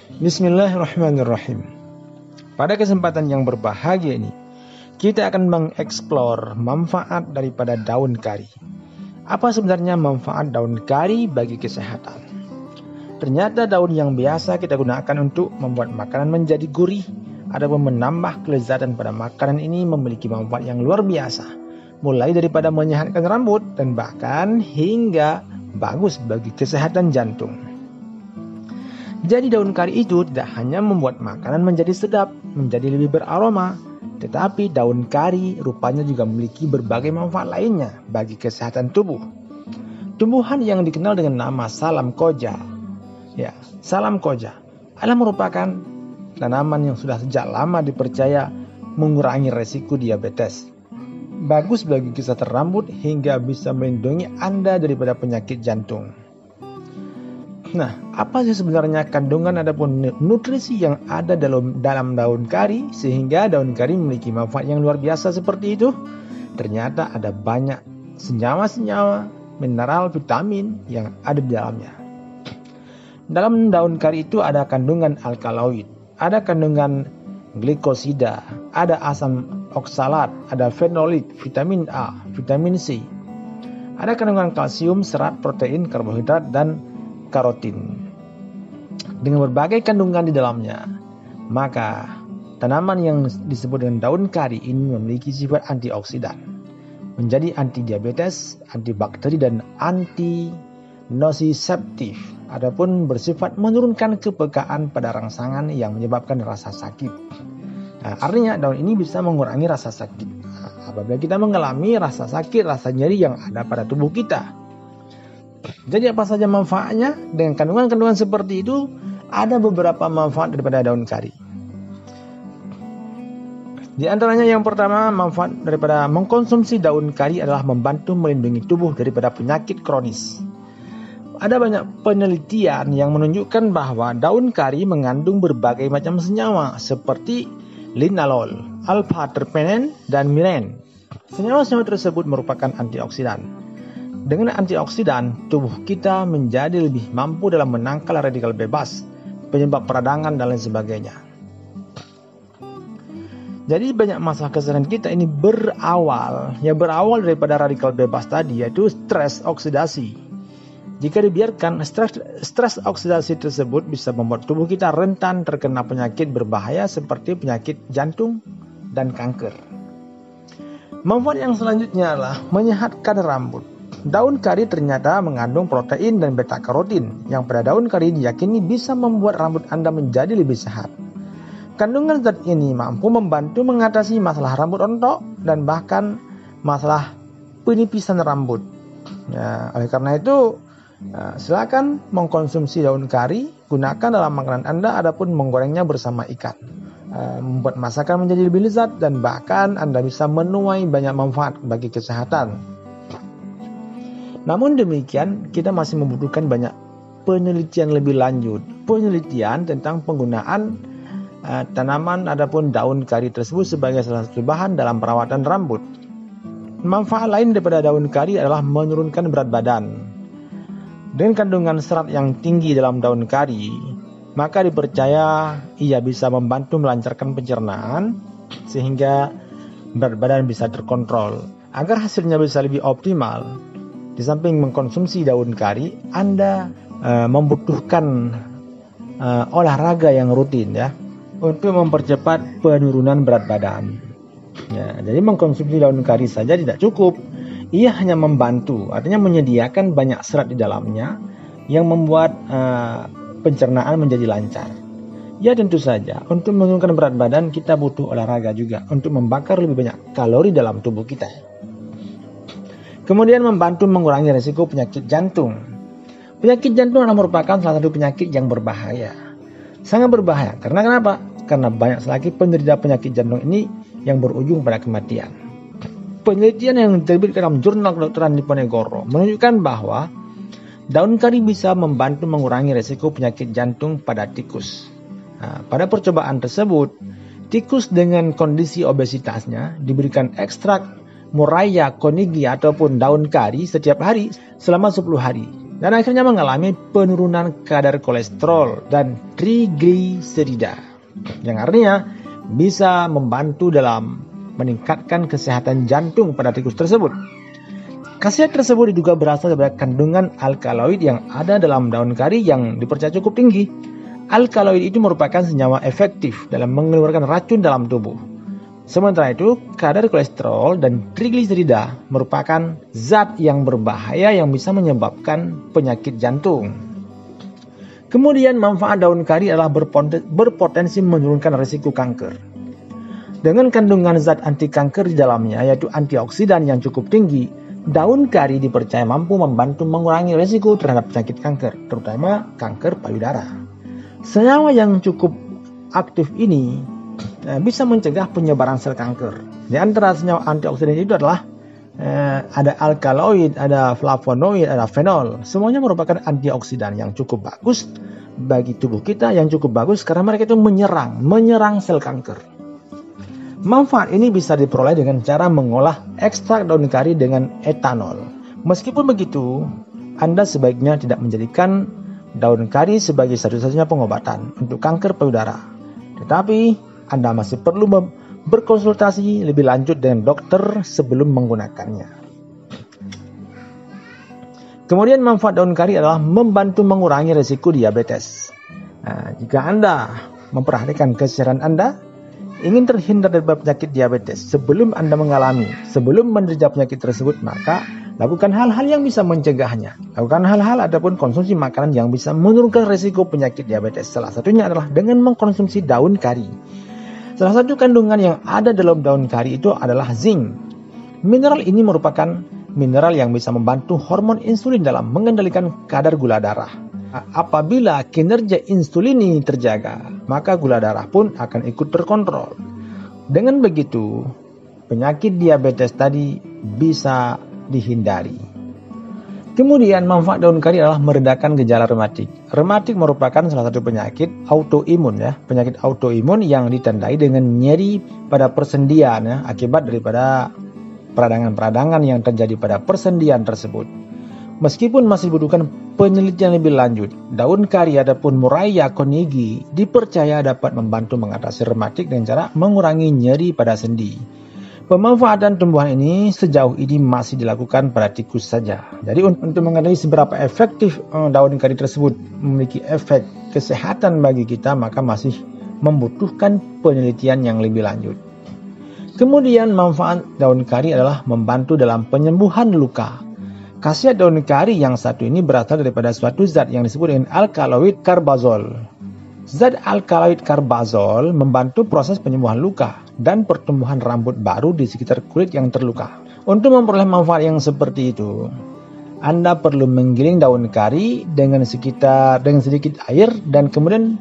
Bismillahirrahmanirrahim. Pada kesempatan yang berbahagia ini, kita akan mengeksplor manfaat daripada daun kari. Apa sebenarnya manfaat daun kari bagi kesehatan? Ternyata daun yang biasa kita gunakan untuk membuat makanan menjadi gurih, adapun menambah kelezatan pada makanan ini memiliki manfaat yang luar biasa. Mulai daripada menyehatkan rambut dan bahkan hingga bagus bagi kesehatan jantung. Jadi daun kari itu tidak hanya membuat makanan menjadi sedap, menjadi lebih beraroma, tetapi daun kari rupanya juga memiliki berbagai manfaat lainnya bagi kesehatan tubuh. Tumbuhan yang dikenal dengan nama salam koja, salam koja adalah merupakan tanaman yang sudah sejak lama dipercaya mengurangi resiko diabetes. Bagus bagi kesehatan rambut hingga bisa melindungi Anda daripada penyakit jantung. Nah, apa sih sebenarnya kandungan ataupun nutrisi yang ada dalam daun kari sehingga daun kari memiliki manfaat yang luar biasa seperti itu? Ternyata ada banyak senyawa-senyawa, mineral, vitamin yang ada di dalamnya. Dalam daun kari itu ada kandungan alkaloid, ada kandungan glikosida, ada asam oksalat, ada fenolit, vitamin A, vitamin C. Ada kandungan kalsium, serat, protein, karbohidrat, dan karotin. Dengan berbagai kandungan di dalamnya, maka tanaman yang disebut dengan daun kari ini memiliki sifat antioksidan, menjadi anti diabetes, antibakteri, dan anti nociceptif. Adapun bersifat menurunkan kepekaan pada rangsangan yang menyebabkan rasa sakit. Nah, artinya daun ini bisa mengurangi rasa sakit. Apabila kita mengalami rasa sakit, rasa nyeri yang ada pada tubuh kita. Jadi apa saja manfaatnya? Dengan kandungan-kandungan seperti itu, ada beberapa manfaat daripada daun kari. Di antaranya yang pertama, manfaat daripada mengkonsumsi daun kari adalah membantu melindungi tubuh daripada penyakit kronis. Ada banyak penelitian yang menunjukkan bahwa daun kari mengandung berbagai macam senyawa seperti linalol, alpha-terpenen, dan miren. Senyawa-senyawa tersebut merupakan antioksidan. Dengan antioksidan, tubuh kita menjadi lebih mampu dalam menangkal radikal bebas, penyebab peradangan dan lain sebagainya. Jadi banyak masalah kesehatan kita ini berawal daripada radikal bebas tadi, yaitu stres oksidasi. Jika dibiarkan, stres oksidasi tersebut bisa membuat tubuh kita rentan terkena penyakit berbahaya seperti penyakit jantung dan kanker. Manfaat yang selanjutnya adalah menyehatkan rambut. Daun kari ternyata mengandung protein dan beta-karotin yang pada daun kari diyakini bisa membuat rambut Anda menjadi lebih sehat. Kandungan zat ini mampu membantu mengatasi masalah rambut rontok dan bahkan masalah penipisan rambut. Oleh karena itu, silakan mengkonsumsi daun kari, gunakan dalam makanan Anda, adapun menggorengnya bersama ikan. Membuat masakan menjadi lebih lezat dan bahkan Anda bisa menuai banyak manfaat bagi kesehatan. Namun demikian, kita masih membutuhkan banyak penelitian lebih lanjut. Penelitian tentang penggunaan tanaman adapun daun kari tersebut sebagai salah satu bahan dalam perawatan rambut. Manfaat lain daripada daun kari adalah menurunkan berat badan. Dengan kandungan serat yang tinggi dalam daun kari, maka dipercaya ia bisa membantu melancarkan pencernaan sehingga berat badan bisa terkontrol. Agar hasilnya bisa lebih optimal, di samping mengkonsumsi daun kari, Anda membutuhkan olahraga yang rutin untuk mempercepat penurunan berat badan. Jadi mengkonsumsi daun kari saja tidak cukup. Ia hanya membantu, artinya menyediakan banyak serat di dalamnya yang membuat pencernaan menjadi lancar. Ya tentu saja, untuk menurunkan berat badan kita butuh olahraga juga untuk membakar lebih banyak kalori dalam tubuh kita. Kemudian membantu mengurangi risiko penyakit jantung. Penyakit jantung adalah merupakan salah satu penyakit yang berbahaya. Sangat berbahaya. Karena kenapa? Karena banyak sekali penderita penyakit jantung ini yang berujung pada kematian. Penelitian yang diterbitkan dalam jurnal kedokteran Diponegoro menunjukkan bahwa daun kari bisa membantu mengurangi risiko penyakit jantung pada tikus. Pada percobaan tersebut, tikus dengan kondisi obesitasnya diberikan ekstrak Moraya coniglia ataupun daun kari setiap hari selama 10 hari. dan akhirnya mengalami penurunan kadar kolesterol dan trigliserida, yang artinya bisa membantu dalam meningkatkan kesehatan jantung pada tikus tersebut. Khasiat tersebut diduga berasal dari kandungan alkaloid yang ada dalam daun kari yang dipercaya cukup tinggi. Alkaloid itu merupakan senyawa efektif dalam mengeluarkan racun dalam tubuh. Sementara itu, kadar kolesterol dan trigliserida merupakan zat yang berbahaya yang bisa menyebabkan penyakit jantung. Kemudian, manfaat daun kari adalah berpotensi menurunkan risiko kanker. Dengan kandungan zat anti kanker di dalamnya, yaitu antioksidan yang cukup tinggi, daun kari dipercaya mampu membantu mengurangi risiko terhadap penyakit kanker, terutama kanker payudara. Senyawa yang cukup aktif ini bisa mencegah penyebaran sel kanker. Di antara senyawa antioksidan itu adalah ada alkaloid, ada flavonoid, ada fenol. Semuanya merupakan antioksidan yang cukup bagus bagi tubuh kita, yang cukup bagus karena mereka itu menyerang sel kanker. Manfaat ini bisa diperoleh dengan cara mengolah ekstrak daun kari dengan etanol. Meskipun begitu, Anda sebaiknya tidak menjadikan daun kari sebagai satu-satunya pengobatan untuk kanker payudara. Tetapi, Anda masih perlu berkonsultasi lebih lanjut dengan dokter sebelum menggunakannya. Kemudian manfaat daun kari adalah membantu mengurangi risiko diabetes. Jika Anda memperhatikan kesehatan Anda, ingin terhindar dari penyakit diabetes sebelum menderita penyakit tersebut, maka lakukan hal-hal yang bisa mencegahnya. Lakukan hal-hal ataupun konsumsi makanan yang bisa menurunkan risiko penyakit diabetes. Salah satunya adalah dengan mengkonsumsi daun kari. Salah satu kandungan yang ada dalam daun kari itu adalah zinc. Mineral ini merupakan mineral yang bisa membantu hormon insulin dalam mengendalikan kadar gula darah. Apabila kinerja insulin ini terjaga, maka gula darah pun akan ikut terkontrol. Dengan begitu, penyakit diabetes tadi bisa dihindari. Kemudian manfaat daun kari adalah meredakan gejala rematik. Rematik merupakan salah satu penyakit autoimun penyakit autoimun yang ditandai dengan nyeri pada persendian akibat daripada peradangan-peradangan yang terjadi pada persendian tersebut. Meskipun masih dibutuhkan penelitian lebih lanjut, daun kari ataupun Murraya konigi dipercaya dapat membantu mengatasi rematik dengan cara mengurangi nyeri pada sendi. Pemanfaatan tumbuhan ini sejauh ini masih dilakukan pada tikus saja. Jadi untuk mengetahui seberapa efektif daun kari tersebut memiliki efek kesehatan bagi kita, maka masih membutuhkan penelitian yang lebih lanjut. Kemudian manfaat daun kari adalah membantu dalam penyembuhan luka. Khasiat daun kari yang satu ini berasal daripada suatu zat yang disebut dengan alkaloid karbazol. Zat alkaloid karbazol membantu proses penyembuhan luka dan pertumbuhan rambut baru di sekitar kulit yang terluka. Untuk memperoleh manfaat yang seperti itu, Anda perlu menggiling daun kari dengan sedikit air dan kemudian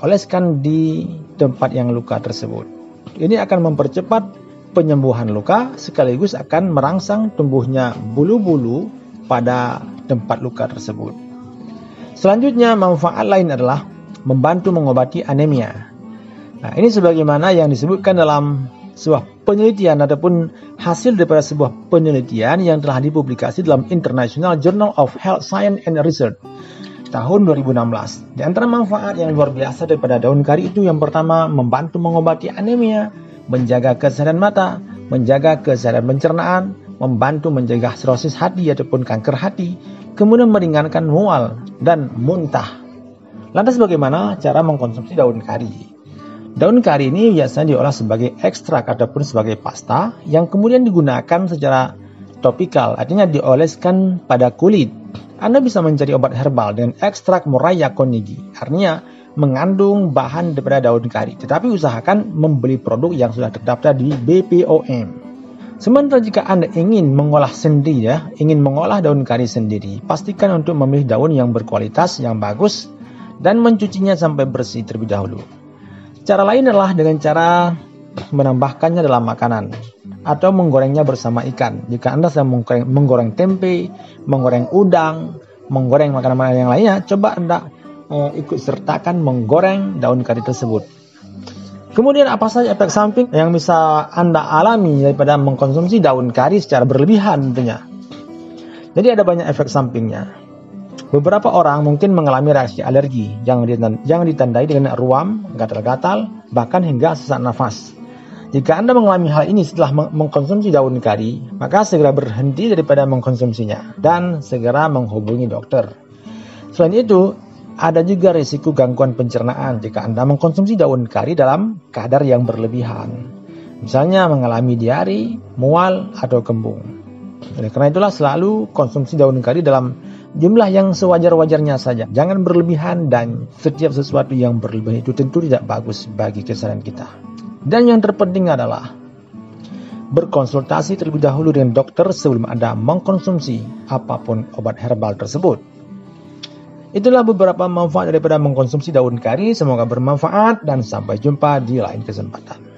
oleskan di tempat yang luka tersebut. Ini akan mempercepat penyembuhan luka sekaligus akan merangsang tumbuhnya bulu-bulu pada tempat luka tersebut. Selanjutnya, manfaat lain adalah membantu mengobati anemia. Ini sebagaimana yang disebutkan dalam sebuah penelitian ataupun hasil daripada sebuah penelitian yang telah dipublikasi dalam International Journal of Health Science and Research tahun 2016. Di antara manfaat yang luar biasa daripada daun kari itu, yang pertama, membantu mengobati anemia, menjaga kesehatan mata, menjaga kesehatan pencernaan, membantu mencegah sirosis hati ataupun kanker hati, kemudian meringankan mual dan muntah. Lantas bagaimana cara mengkonsumsi daun kari? Daun kari ini biasanya diolah sebagai ekstrak ataupun sebagai pasta yang kemudian digunakan secara topikal, artinya dioleskan pada kulit. Anda bisa mencari obat herbal dengan ekstrak Murraya konigi, artinya mengandung bahan daripada daun kari, tetapi usahakan membeli produk yang sudah terdaftar di BPOM. Sementara jika Anda ingin mengolah sendiri ingin mengolah daun kari sendiri, pastikan untuk memilih daun yang berkualitas, yang bagus, dan mencucinya sampai bersih terlebih dahulu. Cara lain adalah dengan cara menambahkannya dalam makanan atau menggorengnya bersama ikan. Jika Anda sedang menggoreng tempe, menggoreng udang, menggoreng makanan-makanan yang lainnya, coba Anda ikut sertakan menggoreng daun kari tersebut. Kemudian apa saja efek samping yang bisa Anda alami daripada mengkonsumsi daun kari secara berlebihan tentunya. Jadi ada banyak efek sampingnya. Beberapa orang mungkin mengalami reaksi alergi yang ditandai dengan ruam, gatal-gatal, bahkan hingga sesak nafas. Jika Anda mengalami hal ini setelah mengkonsumsi daun kari, maka segera berhenti daripada mengkonsumsinya dan segera menghubungi dokter. Selain itu, ada juga risiko gangguan pencernaan jika Anda mengkonsumsi daun kari dalam kadar yang berlebihan. Misalnya mengalami diare, mual, atau kembung. Oleh karena itulah selalu konsumsi daun kari dalam jumlah yang sewajar-wajarnya saja. Jangan berlebihan, dan setiap sesuatu yang berlebihan itu tentu tidak bagus bagi kesehatan kita. Dan yang terpenting adalah berkonsultasi terlebih dahulu dengan dokter sebelum Anda mengkonsumsi apapun obat herbal tersebut. Itulah beberapa manfaat daripada mengkonsumsi daun kari. Semoga bermanfaat dan sampai jumpa di lain kesempatan.